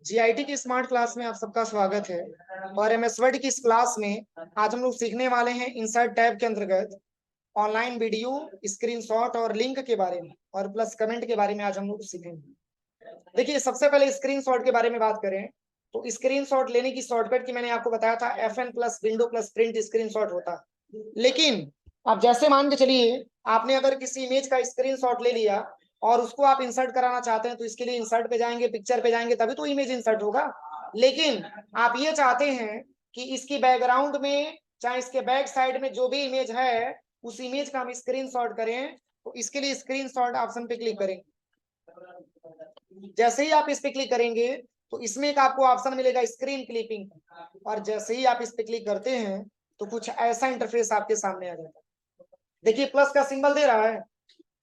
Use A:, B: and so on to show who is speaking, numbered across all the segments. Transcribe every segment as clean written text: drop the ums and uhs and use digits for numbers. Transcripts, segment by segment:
A: GIT की smart class में आप सबका स्वागत है। और एमएस वर्ड की इस क्लास में आज हम लोग सीखने वाले हैं इंसर्ट टैब के अंतर्गत ऑनलाइन वीडियो, स्क्रीनशॉट और लिंक के बारे में और प्लस कमेंट के बारे में आज हम लोग सीखेंगे। देखिए, सबसे पहले स्क्रीनशॉट के बारे में बात करें तो स्क्रीनशॉट लेने की शॉर्टकट की मैंने आपको बताया था, FN plus window plus print screenshot होता है। लेकिन अब जैसे मान के चलिए आपने अगर किसी इमेज का स्क्रीनशॉट ले लिया और उसको आप इंसर्ट कराना चाहते हैं तो इसके लिए इंसर्ट पे जाएंगे, पिक्चर पे जाएंगे, तभी तो इमेज इंसर्ट होगा। लेकिन आप ये चाहते हैं कि इसकी बैकग्राउंड में चाहे इसके बैक साइड में जो भी इमेज है उस इमेज का हम स्क्रीनशॉट करें, तो इसके लिए स्क्रीनशॉट ऑप्शन पे क्लिक करें। जैसे ही आप इस पे क्लिक करेंगे तो इसमें एक आपको ऑप्शन मिलेगा स्क्रीन क्लिपिंग, और जैसे ही आप इस पे क्लिक करते हैं तो कुछ ऐसा इंटरफेस आपके सामने आ जाता है। देखिए, प्लस का सिंबल दे रहा है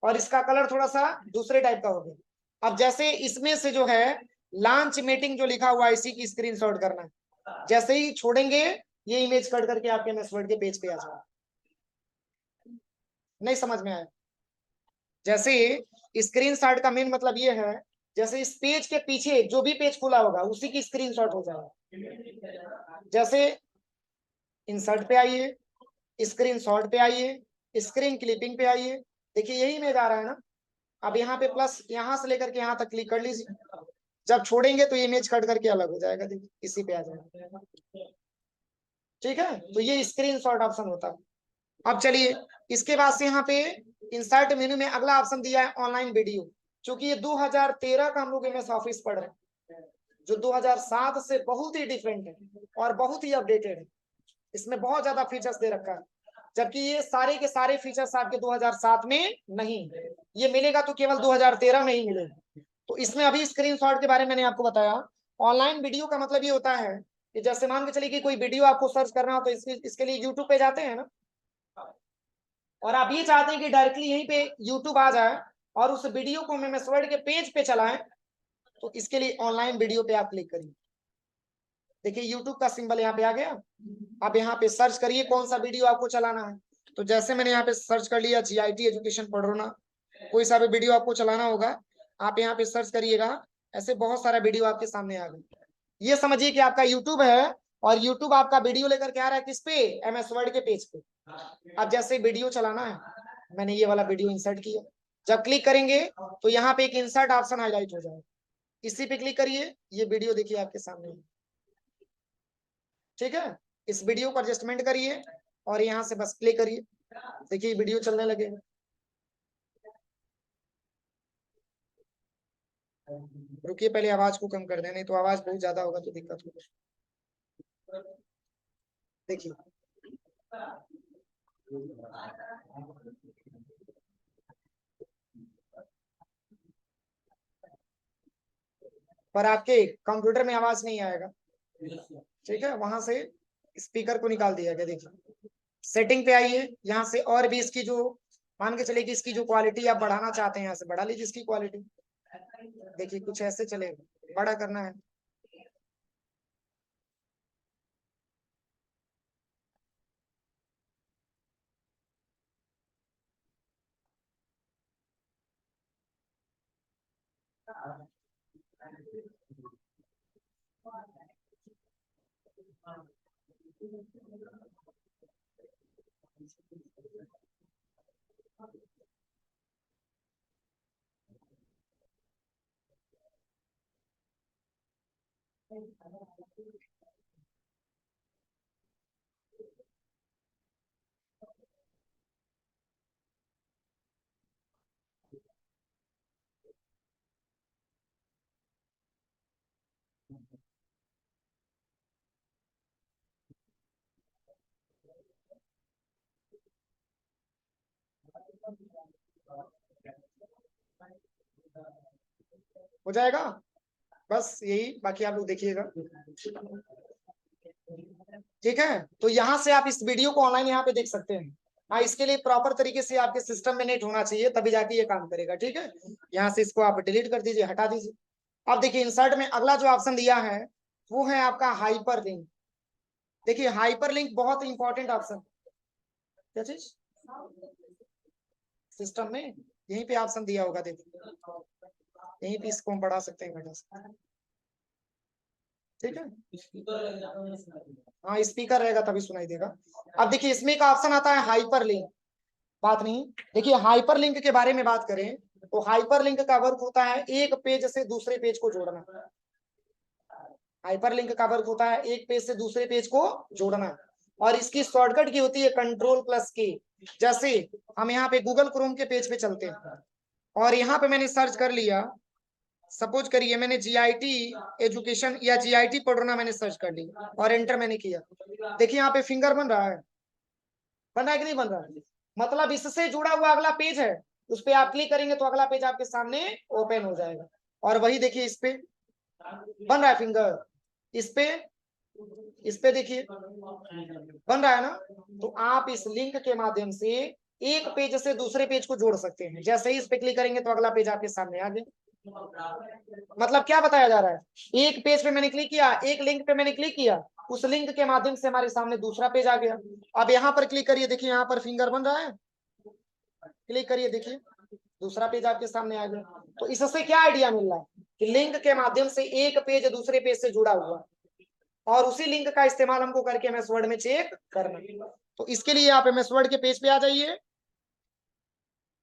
A: और इसका कलर थोड़ा सा दूसरे टाइप का हो गया। अब जैसे इसमें से जो है लॉन्च मीटिंग जो लिखा हुआ है इसी की स्क्रीनशॉट करना है। जैसे ही छोड़ेंगे ये इमेज कट करके आपके एमएस वर्ड के पेज पे आ जाएगा। नहीं समझ में आया? जैसे स्क्रीनशॉट का मेन मतलब ये है, जैसे इस पेज के पीछे जो भी पेज खुला होगा उसी की स्क्रीनशॉट हो जाएगा। जैसे इंसर्ट पे आइए, स्क्रीनशॉट पे आइए, स्क्रीन क्लिपिंग पे आइए। देखिए यही इमेज आ रहा है ना। अब यहाँ पे प्लस यहाँ से लेकर के यहाँ तक क्लिक कर लीजिए। जब छोड़ेंगे तो इमेज कट करके अलग हो जाएगा। देखिए इसी पे आ जाएगा। ठीक है, तो ये स्क्रीनशॉट ऑप्शन होता है। अब चलिए, इसके बाद से यहाँ पे इंसर्ट मेन्यू में अगला ऑप्शन दिया है ऑनलाइन वीडियो। क्योंकि ये 2013 का हम लोग एमएस ऑफिस पढ़ रहे हैं, जो 2007 से बहुत ही डिफरेंट है और बहुत ही अपडेटेड है। इसमें बहुत ज्यादा फीचर्स दे रखा है, जबकि ये सारे के सारे फीचर्स आपके 2007 में नहीं, ये मिलेगा तो केवल 2013 में ही मिलेगा। तो इसमें अभी स्क्रीनशॉट के बारे में मैंने आपको बताया। ऑनलाइन वीडियो का मतलब ये होता है कि जैसे मान के चलिए कि कोई वीडियो आपको सर्च करना हो तो इसके लिए यूट्यूब पे जाते हैं ना, और आप ये चाहते हैं कि डायरेक्टली यहीं पे यूट्यूब आ जाए और उस वीडियो को एमएस वर्ड के पेज पे चलाएं, तो इसके लिए ऑनलाइन वीडियो पे आप क्लिक करिए। देखिए यूट्यूब का सिंबल यहाँ पे आ गया। आप यहाँ पे सर्च करिए कौन सा वीडियो आपको चलाना है। तो जैसे मैंने यहाँ पे सर्च कर लिया जीआईटी एजुकेशन पढ़ो ना, कोई सा भी वीडियो आपको चलाना होगा आप यहाँ पे सर्च करिएगा। ऐसे बहुत सारा वीडियो आपके सामने आ गया। ये समझिए कि आपका यूट्यूब है और यूट्यूब आपका वीडियो लेकर के आ रहा है किस पे, एमएस वर्ड के पेज पे। अब जैसे वीडियो चलाना है, मैंने ये वाला वीडियो इंसर्ट किया। जब क्लिक करेंगे तो यहाँ पे एक इंसर्ट ऑप्शन हाईलाइट हो जाएगा, इसी पे क्लिक करिए। ये वीडियो देखिए आपके सामने। ठीक है, इस वीडियो को एडजस्टमेंट करिए और यहाँ से बस प्ले करिए। देखिए वीडियो चलने लगेगा। रुकिए, पहले आवाज को कम कर दें, नहीं तो आवाज बहुत ज्यादा होगा तो दिक्कत होगी। देखिए पर आपके कंप्यूटर में आवाज नहीं आएगा। ठीक है, वहां से स्पीकर को निकाल दिया गया। देखिए सेटिंग पे आइए, यहाँ से और भी इसकी जो मान के चलिए कि इसकी जो क्वालिटी आप बढ़ाना चाहते हैं यहाँ से बढ़ा लीजिए इसकी क्वालिटी। देखिए कुछ ऐसे चलेगा, बड़ा करना है। हो जाएगा, बस यही, बाकी आप लोग देखिएगा। ठीक है, तो यहाँ से आप इस वीडियो को ऑनलाइन यहाँ पे देख सकते हैं। हाँ, इसके लिए प्रॉपर तरीके से आपके सिस्टम में नेट होना चाहिए, तभी जाके ये काम करेगा। ठीक है, यहाँ से इसको आप डिलीट कर दीजिए, हटा दीजिए। अब देखिए इंसर्ट में अगला जो ऑप्शन दिया है वो है आपका हाइपर लिंक। देखिए हाइपर लिंक बहुत इंपॉर्टेंट ऑप्शन। क्या चीज सिस्टम में यहीं पे ऑप्शन दिया होगा, देखिए यहीं पे इसको हम बढ़ा सकते हैं, घटा सकते हैं। ठीक है, हाँ स्पीकर रहेगा तभी सुनाई देगा। अब देखिए इसमें एक ऑप्शन आता है हाइपर लिंक, बात नहीं, देखिए हाइपर लिंक के बारे में बात करें तो हाइपर लिंक का वर्क होता है एक पेज से दूसरे पेज को जोड़ना। हाइपर लिंक का वर्क होता है एक पेज से दूसरे पेज को जोड़ना, और इसकी शॉर्टकट की होती है Ctrl+K। जैसे हम यहाँ पे गूगल क्रोम के पेज पे चलते हैं और यहाँ पे मैंने सर्च कर लिया, सपोज करिए मैंने GIT एजुकेशन या GIT पढ़ना मैंने सर्च कर लिया और एंटर मैंने किया। देखिए यहाँ पे फिंगर बन रहा है, बन रहा है कि नहीं बन रहा है, मतलब इससे जुड़ा हुआ अगला पेज है, उस पे आप क्लिक करेंगे तो अगला पेज आपके सामने ओपन हो जाएगा। और वही देखिए इस पे बन रहा है फिंगर, इस पे देखिए बन रहा है ना। तो आप इस लिंक के माध्यम से एक पेज से दूसरे पेज को जोड़ सकते हैं। जैसे ही इस पे क्लिक करेंगे तो अगला पेज आपके सामने आ गया। मतलब क्या बताया जा रहा है, एक पेज पे मैंने क्लिक किया, एक लिंक पे मैंने क्लिक किया, उस लिंक के माध्यम से हमारे सामने दूसरा पेज आ गया। अब यहाँ पर क्लिक करिए, देखिए यहाँ पर फिंगर बन रहा है, क्लिक करिए देखिए दूसरा पेज आपके सामने आ गया। तो इससे क्या आइडिया मिल रहा है कि लिंक के माध्यम से एक पेज दूसरे पेज से जुड़ा हुआ, और उसी लिंक का इस्तेमाल हमको करके एमएस वर्ड में चेक करना। तो इसके लिए आप एमएस वर्ड के पेज पे आ जाइए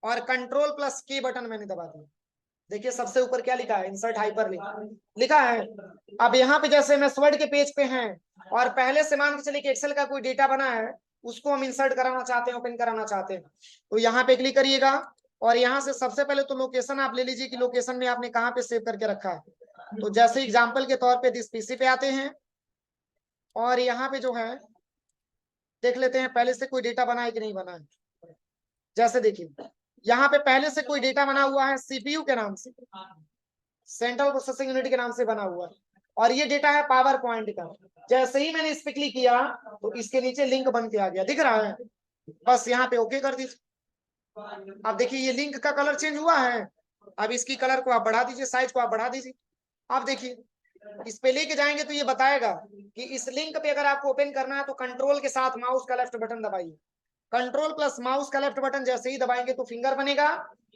A: और Ctrl+K बटन मैंने दबा दिया। देखिए सबसे ऊपर क्या लिखा है, इंसर्ट हाइपर लिंक लिखा है। अब यहाँ पे जैसे एमएस वर्ड के पेज पे हैं और पहले से मान के चलिए कि एक्सेल का कोई डेटा बना है, उसको हम इंसर्ट कराना चाहते हैं, ओपन कराना चाहते हैं, तो यहाँ पे क्लिक करिएगा और यहाँ से सबसे पहले तो लोकेशन आप ले लीजिए कि लोकेशन में आपने कहाँ पे सेव करके रखा है। तो जैसे एग्जाम्पल के तौर पे दिस पीसी पे आते हैं और यहाँ पे जो है देख लेते हैं पहले से कोई डेटा बना है कि नहीं बना है। जैसे देखिए यहाँ पे पहले से कोई डेटा बना हुआ है सीपीयू के नाम से, सेंट्रल प्रोसेसिंग यूनिट के नाम से बना हुआ है, और ये डेटा है पावर पॉइंट का। जैसे ही मैंने इस पे क्लिक किया तो इसके नीचे लिंक बन के आ गया, दिख रहा है, बस यहाँ पे ओके कर दीजिए। अब देखिए ये लिंक का कलर चेंज हुआ है, अब इसकी कलर को आप बढ़ा दीजिए, साइज को आप बढ़ा दीजिए। आप देखिए इस पे लेके जाएंगे तो ये बताएगा कि इस लिंक पे अगर आपको ओपन करना है तो कंट्रोल के साथ माउस का लेफ्ट बटन दबाइए। Ctrl+ माउस का लेफ्ट बटन जैसे ही दबाएंगे तो फिंगर बनेगा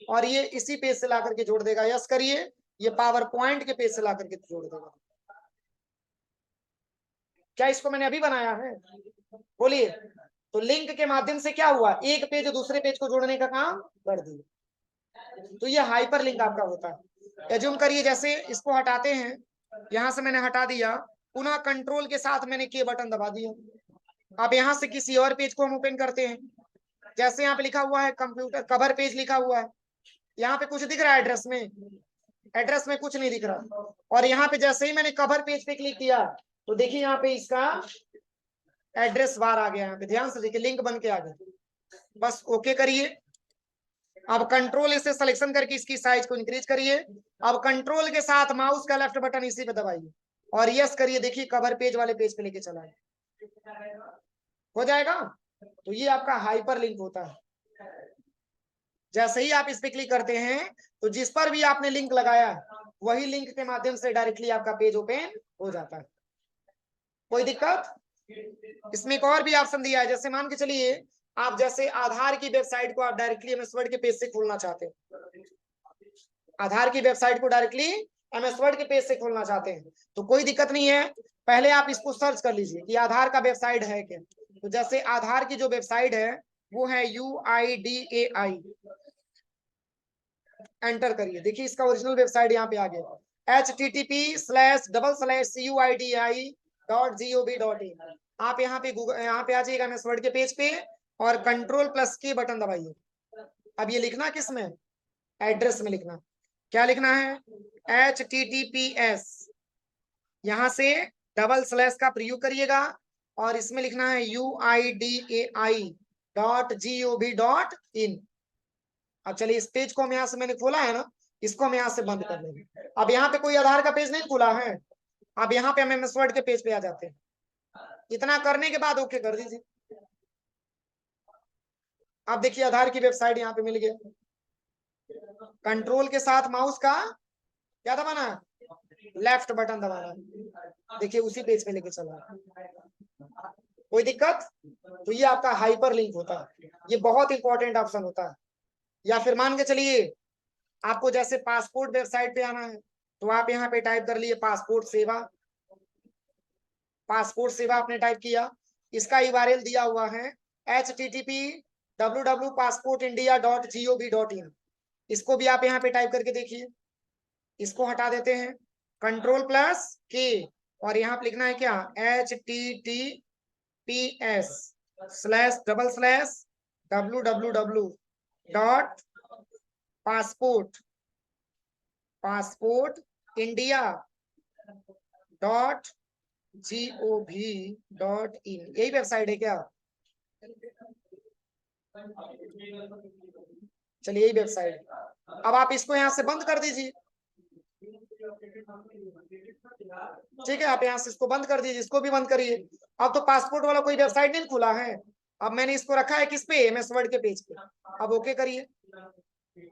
A: और ये इसी पेज से ला करके जोड़ देगा। यस करिए, ये पावर पॉइंट के पेज से ला करके जोड़ देगा। क्या इसको मैंने अभी बनाया है, बोलिए। तो लिंक के माध्यम से क्या हुआ, एक पेज दूसरे पेज को जोड़ने का काम कर दिया। तो ये हाइपर लिंक आपका होता है। एज्यूम करिए जैसे इसको हटाते हैं, यहां से मैंने हटा दिया, पुनः कंट्रोल के साथ मैंने के बटन दबा दिया। अब यहाँ से किसी और पेज को हम ओपन करते हैं, जैसे यहाँ पे लिखा हुआ है कंप्यूटर कवर पेज लिखा हुआ है, यहाँ पे कुछ दिख रहा है एड्रेस में, एड्रेस में कुछ नहीं दिख रहा। और यहाँ पे जैसे ही मैंने कवर पेज पे क्लिक किया तो देखिए यहाँ पे इसका एड्रेस बार आ गया, यहाँ पे ध्यान से देखिए लिंक बन के आ गया। बस ओके करिए। अब कंट्रोल से सिलेक्शन करके इसकी साइज को इंक्रीज करिए। अब कंट्रोल के साथ माउस का लेफ्ट बटन इसी पे दबाइए और यस करिए, देखिए कवर पेज वाले पेज पे लेके चला हो जाएगा। तो ये आपका हाइपर लिंक होता है। जैसे ही आप इस पे क्लिक करते हैं तो जिस पर भी आपने लिंक लगाया वही लिंक के माध्यम से डायरेक्टली आपका पेज ओपन हो जाता है। कोई दिक्कत? इसमें एक और भी ऑप्शन दिया है, जैसे मान के चलिए आप जैसे आधार की वेबसाइट को आप डायरेक्टली एमएस वर्ड के पेज से खोलना चाहते हैं, आधार की वेबसाइट को डायरेक्टली एमएस वर्ड के पेज से खोलना चाहते हैं, तो कोई दिक्कत नहीं है। पहले आप इसको सर्च कर लीजिए कि आधार का वेबसाइट है क्या। तो जैसे आधार की जो वेबसाइट है वो है UIDAI, एंटर करिए, देखिए इसका ओरिजिनल वेबसाइट यहाँ पे आ गया http://cuidi.gov.in। आप यहाँ पे गूगल यहाँ पे आ जाइएगा एमएस वर्ड के पेज पे और Ctrl+K बटन दबाइए। अब ये लिखना किस में, एड्रेस में लिखना। क्या लिखना है, https, यहाँ से डबल स्लैश का प्रयोग करिएगा और इसमें लिखना है UIDAI.gov.in। अब चलिए इस पेज को हम यहाँ से मैंने खोला है ना, इसको हम यहाँ से बंद कर लेंगे। अब यहाँ पे कोई आधार का पेज नहीं खुला है, अब यहाँ पे हम एमएस वर्ड के पेज पे आ जाते हैं। इतना करने के बाद ओके कर दीजिए। अब देखिए आधार की वेबसाइट यहाँ पे मिल गया। कंट्रोल के साथ माउस का क्या दबाना है, लेफ्ट बटन दबाना है, देखिए उसी पेज पे लेके चला। कोई दिक्कत? तो ये आपका हाइपर लिंक होता है, ये बहुत इंपॉर्टेंट ऑप्शन होता है। या फिर मान के चलिए आपको जैसे पासपोर्ट वेबसाइट पे आना है तो आप यहाँ पे टाइप कर लिए पासपोर्ट सेवा, पासपोर्ट सेवा आपने टाइप किया, इसका URL दिया हुआ है http://passportindia.gov.in। इसको भी आप यहाँ पे टाइप करके देखिए। इसको हटा देते हैं, Ctrl+K, और यहाँ पे लिखना है क्या, http://www.passportindia.gov.in। यही वेबसाइट है क्या? चलिए यही वेबसाइट। अब आप इसको यहाँ से बंद कर दीजिए, ठीक है, आप यहाँ से इसको बंद कर दीजिए, इसको भी बंद करिए। अब तो पासपोर्ट वाला कोई वेबसाइट नहीं खुला है। अब मैंने इसको रखा है किस पे, MS वर्ड के पेज पे। अब ओके करिए।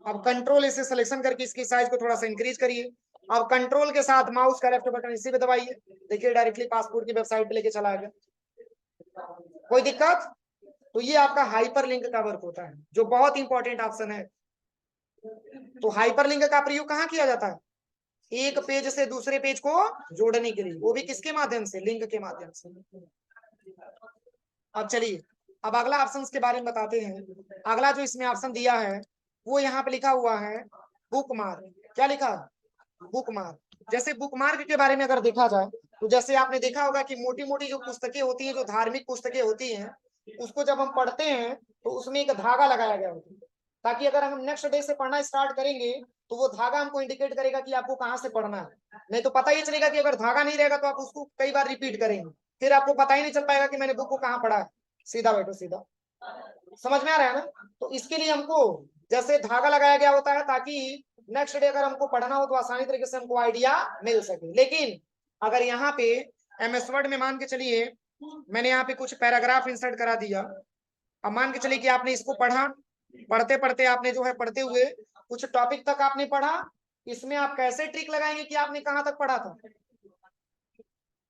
A: अब कंट्रोल इसे सिलेक्शन करके इसकी साइज को थोड़ा सा इंक्रीज करिए। अब कंट्रोल के साथ माउस का लेफ्ट बटन इसी पे दबाइए, देखिए डायरेक्टली पासपोर्ट की वेबसाइट पे लेके चला गया। कोई दिक्कत? तो ये आपका हाइपरलिंक का वर्क होता है, जो बहुत इंपॉर्टेंट ऑप्शन है। तो हाइपरलिंक का प्रयोग कहाँ किया जाता है? एक पेज से दूसरे पेज को जोड़ने के लिए, वो भी किसके माध्यम से, लिंक के माध्यम से। अब चलिए, अब अगला ऑप्शन के बारे में बताते हैं। अगला जो इसमें ऑप्शन दिया है वो यहाँ पे लिखा हुआ है बुकमार्क। क्या लिखा? बुकमार्क। जैसे बुकमार्क के बारे में अगर देखा जाए तो जैसे आपने देखा होगा कि मोटी मोटी जो पुस्तकें होती हैं, जो धार्मिक पुस्तकें होती हैं, उसको जब हम पढ़ते हैं तो उसमें एक धागा लगाया गया होता है, ताकि अगर हम नेक्स्ट डे से पढ़ना स्टार्ट करेंगे तो वो धागा हमको इंडिकेट करेगा कि आपको कहाँ से पढ़ना है। नहीं तो पता ही चलेगा कि अगर धागा नहीं रहेगा तो आप उसको कई बार रिपीट करेंगे, फिर आपको पता ही नहीं चल पाएगा कि मैंने बुक को कहाँ पढ़ा है। सीधा बैठो, सीधा। समझ में आ रहा है ना? तो इसके लिए हमको जैसे धागा लगाया गया होता है, ताकि नेक्स्ट डे अगर हमको पढ़ना हो तो आसानी तरीके से हमको आइडिया मिल सके। लेकिन अगर यहाँ पे MS वर्ड में मान के चलिए मैंने यहाँ पे कुछ पैराग्राफ इंसर्ट करा दिया, अब मान के चलिए कि आपने इसको पढ़ा, पढ़ते पढ़ते आपने जो है पढ़ते हुए कुछ टॉपिक तक आपने पढ़ा, इसमें आप कैसे ट्रिक लगाएंगे कि आपने कहाँ तक पढ़ा था?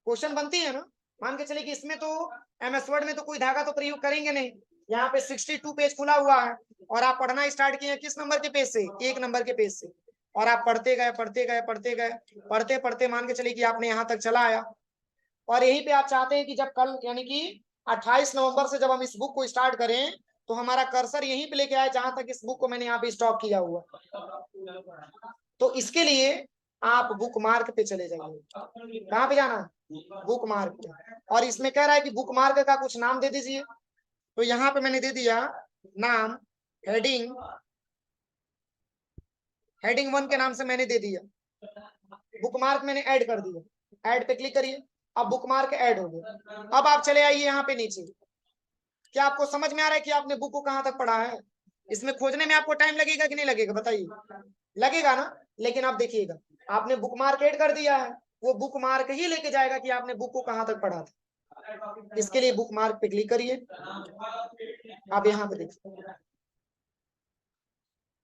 A: क्वेश्चन बनती है ना। मान के चलिए कि इसमें तो MS वर्ड में तो कोई धागा तो प्रयोग करेंगे नहीं। यहाँ पे 62 पेज खुला हुआ है और आप पढ़ना स्टार्ट किए किस नंबर के पेज से? 1 नंबर के पेज से। और आप पढ़ते गए पढ़ते गए पढ़ते गए, पढ़ते पढ़ते मान के चलिए कि आपने यहाँ तक चला आया, और यहीं पे आप चाहते हैं कि जब कल यानी कि 28 नवंबर से जब हम इस बुक को स्टार्ट करें तो हमारा कर्सर यहीं पे लेके आए जहां तक इस बुक को मैंने यहाँ पे स्टॉप किया हुआ। तो इसके लिए आप बुक मार्क पे चले जाइए। कहाँ पे जाना? बुक मार्क पे। और इसमें कह रहा है कि बुक मार्क का कुछ नाम दे दीजिए, तो यहाँ पे मैंने दे दिया नाम, हेडिंग 1 के नाम से मैंने दे दिया। बुक मार्क मैंने ऐड कर दिया, ऐड पे क्लिक करिए। अब बुक मार्क ऐड हो गया। अब आप चले आइए यहाँ पे नीचे। क्या आपको समझ में आ रहा है कि आपने बुक को कहाँ तक पढ़ा है? इसमें खोजने में आपको टाइम लगेगा कि नहीं लगेगा, बताइए? लगेगा ना। लेकिन आप देखिएगा, आपने बुक मार्क ऐड कर दिया है, वो बुक मार्क ही लेके जाएगा कि आपने बुक को कहाँ तक पढ़ा था। इसके लिए बुक मार्क पे क्लिक करिए। आप यहाँ पे देखिए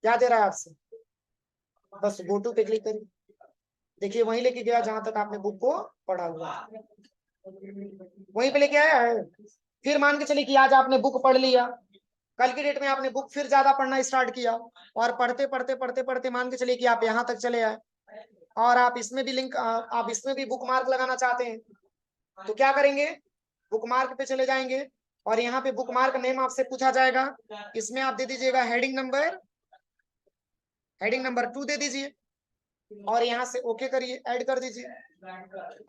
A: क्या दे रहा है आपसे, बस गो टू पे क्लिक करिए। देखिए वहीं लेके गया जहां तक आपने बुक को पढ़ा हुआ है, वहीं पे लेके आया है। फिर मान के चलिए कि आज आपने बुक पढ़ लिया, कल की डेट में आपने बुक फिर ज्यादा पढ़ना स्टार्ट किया, और पढ़ते पढ़ते पढ़ते पढ़ते मान के चलिए कि आप यहाँ तक चले आए, और आप इसमें भी लिंक, आप इसमें भी बुक मार्क लगाना चाहते हैं, तो क्या करेंगे? बुक मार्क पे चले जाएंगे और यहाँ पे बुक मार्क नेम आपसे पूछा जाएगा। इसमें आप दे दीजिएगा हेडिंग नंबर 2 दे दीजिए, और यहाँ से ओके करिए, ऐड कर दीजिए।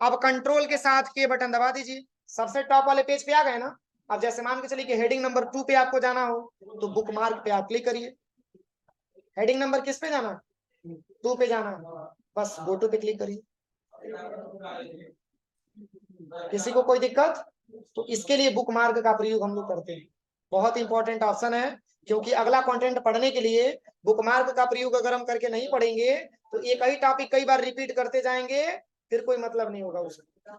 A: अब कंट्रोल के साथ के बटन दबा दीजिए, सबसे टॉप वाले पेज पे आ गए ना। अब जैसे मान के चलिए कि हेडिंग नंबर 2 पे आपको जाना हो तो बुक मार्क पे आप क्लिक करिए। हेडिंग नंबर किस पे जाना? 2 पे जाना है, बस गो टू पे क्लिक करिए। किसी को कोई दिक्कत? तो इसके लिए बुक मार्क का प्रयोग हम लोग करते हैं, बहुत इंपॉर्टेंट ऑप्शन है, क्योंकि अगला कंटेंट पढ़ने के लिए बुक मार्क का प्रयोग अगर हम करके नहीं पढ़ेंगे तो एक ही टॉपिक कई बार रिपीट करते जाएंगे, फिर कोई मतलब नहीं होगा उसका।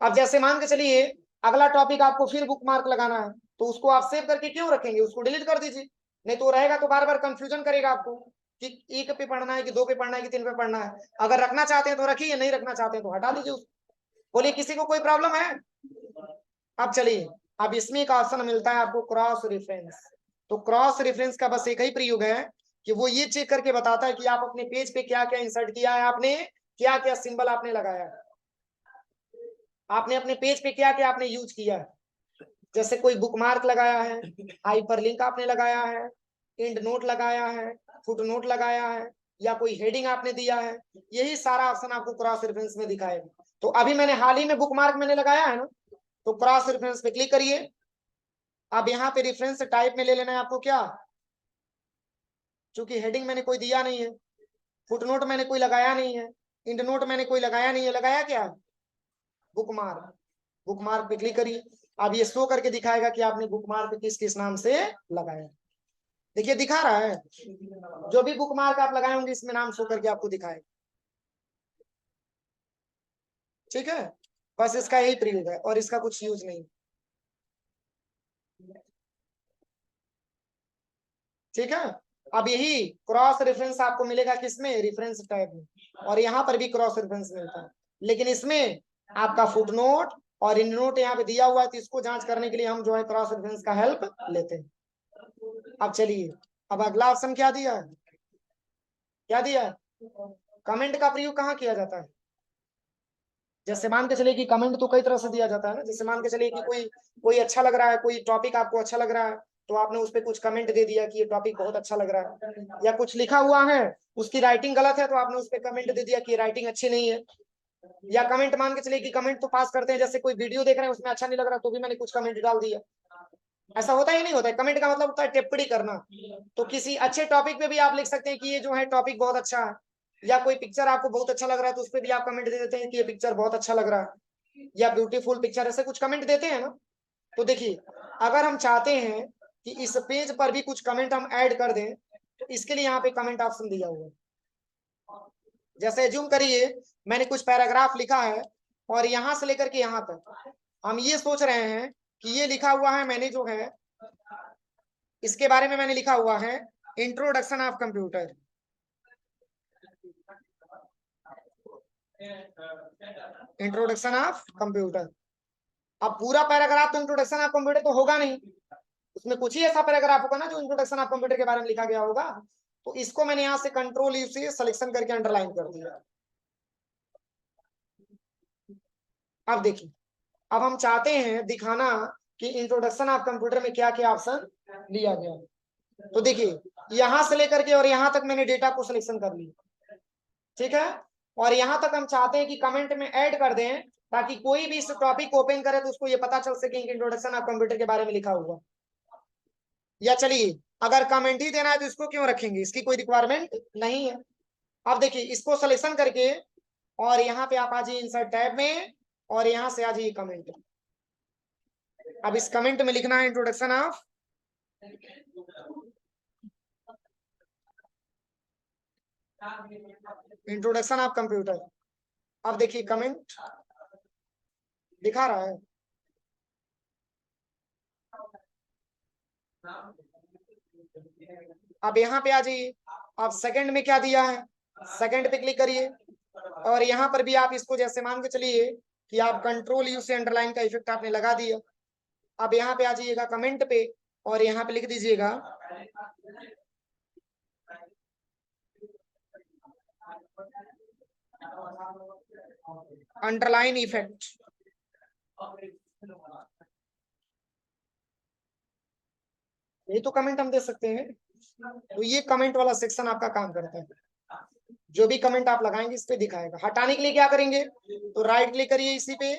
A: अब जैसे मान के चलिए अगला टॉपिक आपको फिर बुक मार्क लगाना है, तो उसको आप सेव करके क्यों रखेंगे? उसको डिलीट कर दीजिए, नहीं तो रहेगा तो बार बार कंफ्यूजन करेगा आपको कि 1 पे पढ़ना है कि 2 पे पढ़ना है कि 3 पे पढ़ना है। अगर रखना चाहते हैं तो रखिए, नहीं रखना चाहते हैं तो हटा दीजिए उसको। बोलिए किसी को कोई प्रॉब्लम है? अब चलिए, अब इसमें एक ऑप्शन मिलता है आपको क्रॉस रेफरेंस। तो क्रॉस रेफरेंस का बस एक ही प्रयोग है कि वो ये चेक करके बताता है कि आप अपने पेज पे क्या क्या इंसर्ट किया है, आपने क्या क्या सिंबल आपने लगाया है। आपने अपने पेज पे क्या क्या आपने यूज किया है, जैसे कोई बुकमार्क लगाया है, हाइपरलिंक आपने लगाया है, एंड नोट लगाया है, फुट नोट लगाया है, या कोई हेडिंग आपने दिया है, यही सारा ऑप्शन आपको क्रॉस रेफरेंस में दिखाएगा। तो अभी मैंने हाल ही में बुकमार्क मैंने लगाया है ना, तो क्रॉस रेफरेंस पे क्लिक करिए। अब यहाँ पे रेफरेंस टाइप में ले लेना है आपको क्या, चूंकि हेडिंग मैंने कोई दिया नहीं है, फुटनोट मैंने कोई लगाया नहीं है, इंड नोट मैंने कोई लगाया नहीं है, लगाया क्या, बुकमार्क। बुकमार्क पे क्लिक करिए। अब ये शो करके दिखाएगा कि आपने बुकमार्क किस किस नाम से लगाया। देखिए दिखा रहा है, जो भी बुकमार्क आप लगाए होंगे इसमें नाम शो करके आपको दिखाएगा। ठीक है, बस इसका यही प्रयोग है और इसका कुछ यूज नहीं। ठीक है, अब यही क्रॉस रेफरेंस आपको मिलेगा किसमें, रेफरेंस टैब में, और यहाँ पर भी क्रॉस रेफरेंस मिलता है, लेकिन इसमें आपका फुटनोट और इंड नोट यहाँ पे दिया हुआ है, तो इसको जांच करने के लिए हम जो है क्रॉस रेफरेंस का हेल्प लेते हैं। अब चलिए, अब अगला ऑप्शन क्या दिया है, क्या दिया है, कमेंट का प्रयोग कहाँ किया जाता है। जैसे मान के चलिए कि कमेंट तो कई तरह से दिया जाता है ना, जैसे मान के चलिए कि कोई कोई अच्छा लग रहा है, कोई टॉपिक आपको अच्छा लग रहा है, तो आपने उस पर कुछ कमेंट दे दिया कि ये टॉपिक बहुत अच्छा लग रहा है, या कुछ लिखा हुआ है उसकी राइटिंग गलत है तो आपने उस पर कमेंट दे दिया कि राइटिंग अच्छी नहीं है। या कमेंट मान के चलिए कि कमेंट तो पास करते हैं, जैसे कोई वीडियो देख रहे हैं उसमें अच्छा नहीं लग रहा तो भी मैंने कुछ कमेंट डाल दिया। ऐसा होता ही नहीं होता है, कमेंट का मतलब होता है टिप्पणी करना। तो किसी अच्छे टॉपिक पे भी आप लिख सकते हैं कि ये जो है टॉपिक बहुत अच्छा है, या कोई पिक्चर आपको बहुत अच्छा लग रहा है तो उस पर भी आप कमेंट दे देते हैं कि ये पिक्चर बहुत अच्छा लग रहा है, या ब्यूटीफुल पिक्चर, ऐसे कुछ कमेंट देते हैं ना। तो देखिए, अगर हम चाहते हैं कि इस पेज पर भी कुछ कमेंट हम ऐड कर दें, तो इसके लिए यहाँ पे कमेंट ऑप्शन दिया हुआ है। जैसे एज्यूम करिए मैंने कुछ पैराग्राफ लिखा है और यहां से लेकर के यहां तक हम ये सोच रहे हैं कि ये लिखा हुआ है, मैंने जो है इसके बारे में मैंने लिखा हुआ है introduction of computer. Introduction of computer. अब पूरा पैराग्राफ तो इंट्रोडक्शन ऑफ कंप्यूटर तो होगा नहीं, उसमें कुछ ही ऐसा पैराग्राफ होगा ना जो इंट्रोडक्शन ऑफ कंप्यूटर के बारे में लिखा गया होगा। तो इसको मैंने यहाँ से कंट्रोल यू से सिलेक्शन करके अंडरलाइन कर दिया। अब देखिए, अब हम चाहते हैं दिखाना कि इंट्रोडक्शन ऑफ कंप्यूटर में क्या क्या ऑप्शन दिया गया। तो देखिए, यहां से लेकर के और यहां तक मैंने डेटा को सिलेक्शन कर लिया। ठीक है, और यहां तक हम चाहते हैं कि कमेंट में ऐड कर दें ताकि कोई भी इस टॉपिक को ओपन करे तो उसको ये पता चल सके कि इंट्रोडक्शन ऑफ कंप्यूटर के बारे में लिखा हुआ। या चलिए, अगर कमेंट ही देना है तो इसको क्यों रखेंगे, इसकी कोई रिक्वायरमेंट नहीं है। अब देखिए, इसको सिलेक्शन करके और यहाँ पे आप आ जाइए इंसर्ट टैब में और यहाँ से आ जाइए कमेंट। अब इस कमेंट में लिखना है इंट्रोडक्शन ऑफ कंप्यूटर। अब देखिए कमेंट दिखा रहा है। अब यहाँ पे आ जाइए, अब सेकंड में क्या दिया है, सेकंड पे क्लिक करिए और यहाँ पर भी आप इसको जैसे मान के चलिए कि आप कंट्रोल यू से अंडरलाइन का इफेक्ट आपने लगा दिया। अब यहाँ पे आ जाइएगा कमेंट पे और यहाँ पे लिख दीजिएगा अंडरलाइन इफेक्ट। ये तो कमेंट हम दे सकते हैं, तो ये कमेंट वाला सेक्शन आपका काम करता है। जो भी कमेंट आप लगाएंगे इस पे दिखाएगा। हटाने के लिए क्या करेंगे, तो राइट क्लिक करिए इसी पे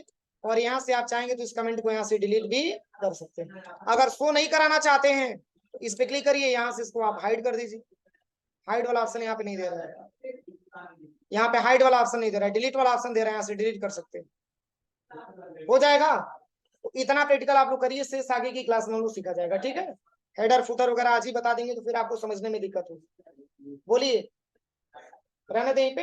A: और यहाँ से आप चाहेंगे तो इस कमेंट को यहाँ से डिलीट भी कर सकते हैं। अगर शो नहीं कराना चाहते हैं तो इस पे क्लिक करिए, यहाँ से इसको आप हाइड कर दीजिए। हाइड वाला ऑप्शन यहाँ पे नहीं दे रहा है, यहाँ पे हाइड वाला ऑप्शन नहीं दे रहा है, डिलीट वाला ऑप्शन दे रहा है, यहाँ से डिलीट कर सकते हैं। हो जाएगा। तो इतना प्रैक्टिकल आप लोग करिए, से आगे की क्लास में हम लोग सीखा जाएगा। ठीक है, हेडर फुटर वगैरह आज ही बता देंगे तो फिर आपको समझने में दिक्कत होगी। बोलिए, रहने दें यहीं पे।